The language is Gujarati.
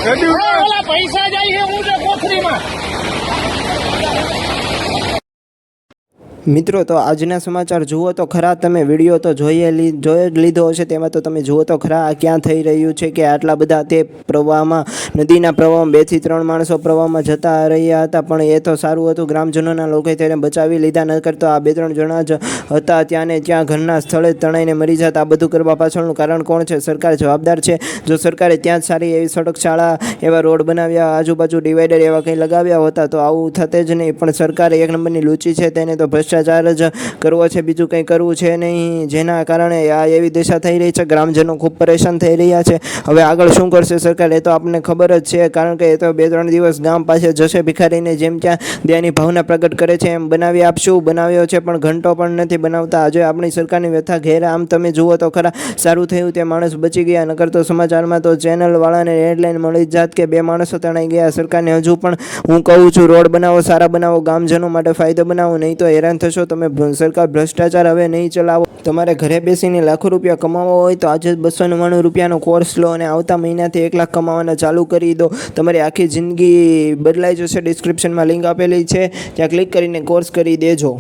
ઓલા પૈસા જાય છે હું કોથરીમાં। મિત્રો તો આજના સમાચાર જુઓ તો ખરા, તમે વિડીયો તો જોઈ જ લીધો હશે, તેમાં તો તમે જુઓ તો ખરા આ ક્યાં થઈ રહ્યું છે કે આટલા બધા તે પ્રવાહમાં, નદીના પ્રવાહમાં 2 થી 3 માણસો પ્રવાહમાં જતા રહ્યા હતા, પણ એ તો સારું હતું ગ્રામજનોના લોકોએ તેને બચાવી લીધા, ન કરતો આ 2-3 જણા જ હતા ત્યાં ને ત્યાં ઘરના સ્થળે તણાઈને મરી જતા। આ બધું કરવા પાછળનું કારણ કોણ છે? સરકાર જવાબદાર છે। જો સરકારે ત્યાં જ સારી એવી સડક, શાળા, એવા રોડ બનાવ્યા, આજુબાજુ ડિવાઈડર એવા કંઈ લગાવ્યા હોતા તો આવું થતે જ નહીં, પણ સરકાર એક નંબરની લૂંચી છે, તેને તો ભ્રષ્ટાચાર જ કરવો છે, બીજું કંઈ કરવું છે નહીં, જેના કારણે આ એવી દશા થઈ રહી છે। ગ્રામજનો ખૂબ પરેશાન થઈ રહ્યા છે। હવે આગળ શું કરશે સરકાર એ તો આપણને ખબર જ છે, કારણ કે એ તો 2-3 દિવસ ગામ પાસે જશે ભિખારીને જેમ ત્યાં દયાની ભાવના પ્રગટ કરે છે એમ બનાવી આપશું, બનાવ્યો છે પણ ઘંટો પણ નથી બનાવતા। આજે આપણી સરકારની વ્યથા ઘેર આમ તમે જુઓ તો ખરા, સારું થયું તે માણસ બચી ગયા, નકર તો સમાચારમાં તો ચેનલવાળાને હેડલાઇન મળી જાત કે 2 માણસો તણાઈ ગયા। સરકારને હજુ પણ હું કહું છું, રોડ બનાવો, સારા બનાવો, ગામજનો માટે ફાયદો બનાવો, નહીં તો હેરાન થશો તમે। સરકાર ભ્રષ્ટાચાર હવે નહીં ચલાવો। તમારે ઘરે બેસીને લાખો રૂપિયા કમાવવા હોય તો આજે 299 રૂપિયાનો કોર્સ લો અને આવતા મહિનાથી 1 લાખ કમાવાના ચાલુ કરી દો, તમારી આખી જિંદગી બદલાઈ જશે। ડિસ્ક્રિપ્શનમાં લિંક આપેલી છે, ત્યાં ક્લિક કરીને કોર્સ કરી દેજો।